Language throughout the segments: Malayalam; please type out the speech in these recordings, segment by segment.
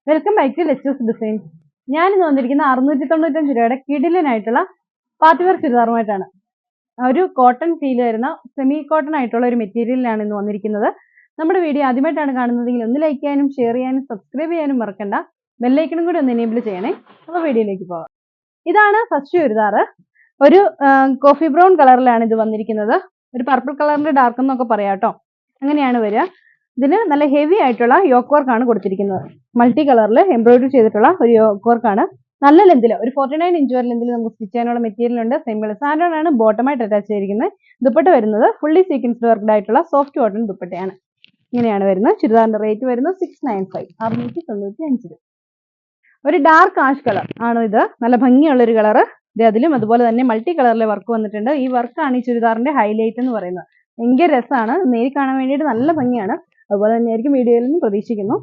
Welcome back to Lechu's designs. ഞാനിന്ന് വന്നിരിക്കുന്ന 695 രൂപയുടെ കിടിലനായിട്ടുള്ള പാർട്ടി വെയർ ചുരിദാറുമായിട്ടാണ്. ഒരു കോട്ടൺ ഫീൽ വരുന്ന സെമി കോട്ടൺ ആയിട്ടുള്ള ഒരു മെറ്റീരിയലിലാണ് ഇന്ന് വന്നിരിക്കുന്നത്. നമ്മുടെ വീഡിയോ ആദ്യമായിട്ടാണ് കാണുന്നതെങ്കിൽ ഒന്ന് ലൈക്ക് ചെയ്യാനും ഷെയർ ചെയ്യാനും സബ്സ്ക്രൈബ് ചെയ്യാനും മറക്കണ്ട. ബെല്ലൈക്കണും കൂടി ഒന്ന് എനേബിൾ ചെയ്യണേ. അപ്പോൾ വീഡിയോയിലേക്ക് പോകാം. ഇതാണ് ഫസ്റ്റ് ചുരിദാറ്. ഒരു കോഫി ബ്രൗൺ കളറിലാണ് ഇത് വന്നിരിക്കുന്നത്. ഒരു പർപ്പിൾ കളറിന്റെ ഡാർക്ക് എന്നൊക്കെ പറയാം കേട്ടോ. അങ്ങനെയാണ് വരിക. ഇതിന് നല്ല ഹെവി ആയിട്ടുള്ള യോക്ക് വർക്ക് ആണ് കൊടുത്തിരിക്കുന്നത്. മൾട്ടി കളറിൽ എംബ്രോയിഡറി ചെയ്തിട്ടുള്ള ഒരു യോക്ക് വർക്ക് ആണ്. നല്ല ലെന്തിൽ ഒരു 49 ഇഞ്ച് വരെ ലെന്തിൽ നമുക്ക് സ്റ്റിച്ച് ചെയ്യാനുള്ള മെറ്റീരിയൽ ഉണ്ട്. സെയിം കളർ സാൻഡോൺ ആണ് ബോട്ടമായിട്ട് അറ്റാച്ച് ചെയ്തിരിക്കുന്നത്. ദുപ്പട്ട വരുന്നത് ഫുള്ളി സീക്വൻസ്ഡ് വർക്ക്ഡ് ആയിട്ടുള്ള സോഫ്റ്റ് കോട്ടൺ ദുപ്പട്ടയാണ്. ഇങ്ങനെയാണ് വരുന്നത്. ചുരിദാറിന്റെ റേറ്റ് വരുന്നത് 695, 695 രൂപ. ഒരു ഡാർക്ക് ആഷ് കളർ ആണ് ഇത്. നല്ല ഭംഗിയുള്ള ഒരു കളർ. അതിലും അതുപോലെ തന്നെ മൾട്ടി കളറിലെ വർക്ക് വന്നിട്ടുണ്ട്. ഈ വർക്കാണ് ഈ ചുരിദാറിന്റെ ഹൈലൈറ്റ് എന്ന് പറയുന്നത്. ഭയങ്കര രസമാണ്. നേരി കാണാൻ വേണ്ടിയിട്ട് നല്ല ഭംഗിയാണ്. അതുപോലെ തന്നെയായിരിക്കും വീഡിയോയിൽ നിന്ന് പ്രതീക്ഷിക്കുന്നു.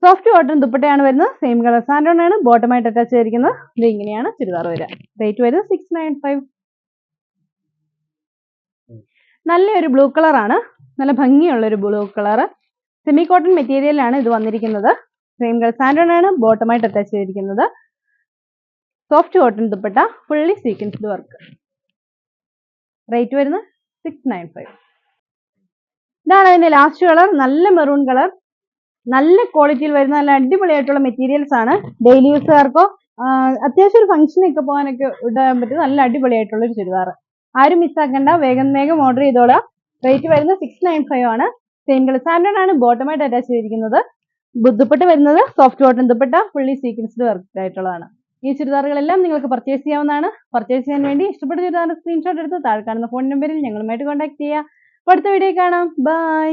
സോഫ്റ്റ് കോട്ടൺ ദുപ്പട്ടയാണ് വരുന്നത്. സെയിം കളർ സാൻഡോൺ ആണ് ബോട്ടമായിട്ട് അറ്റാച്ച് ചെയ്തിരിക്കുന്നത്. ഇത് ഇങ്ങനെയാണ് ചുരിദാർ വരിക. റേറ്റ് വരുന്നത് 695. നല്ലൊരു ബ്ലൂ കളർ ആണ്. നല്ല ഭംഗിയുള്ള ഒരു ബ്ലൂ കളർ. സെമി കോട്ടൺ മെറ്റീരിയലാണ് ഇത് വന്നിരിക്കുന്നത്. സെയിം കളർ സാൻഡോൺ ആണ് ബോട്ടമായിട്ട് അറ്റാച്ച് ചെയ്തിരിക്കുന്നത്. Soft cotton dupatta fully sequenced work. Rate വരുന്നത് 695. ഇതാണ് അതിന്റെ ലാസ്റ്റ് കളർ. നല്ല മെറൂൺ കളർ. നല്ല ക്വാളിറ്റിയിൽ വരുന്ന നല്ല അടിപൊളിയായിട്ടുള്ള മെറ്റീരിയൽസ് ആണ്. ഡെയിലി യൂസുകാർക്കോ അത്യാവശ്യം ഒരു ഫംഗ്ഷനൊക്കെ പോകാനൊക്കെ ഇടാൻ പറ്റുന്ന നല്ല അടിപൊളിയായിട്ടുള്ള ഒരു ചുരിദാർ. ആരും മിസ്സാക്കണ്ട. വേഗം ഓർഡർ ചെയ്തോളാം. റേറ്റ് വരുന്നത് 695 ആണ്. സെയിം കളർ സാൻഡോൺ ആണ് ബോട്ടമായിട്ട് അറ്റാച്ച് ചെയ്തിരിക്കുന്നത്. ദുപ്പട്ട വരുന്നത് soft cotton dupatta fully sequenced work ആയിട്ടുള്ളതാണ്. ഈ ചുരിദാറുകളെല്ലാം നിങ്ങൾക്ക് പർച്ചേസ് ചെയ്യാവുന്നതാണ്. പർച്ചേസ് ചെയ്യാൻ വേണ്ടി ഇഷ്ടപ്പെട്ട ചുരിദാറിന്റെ സ്ക്രീൻഷോട്ട് എടുത്ത് താഴെ കാണുന്ന ഫോൺ നമ്പറിൽ ഞങ്ങളുമായിട്ട് കോൺടാക്ട് ചെയ്യുക. അടുത്ത വീഡിയോ കാണാം. ബൈ.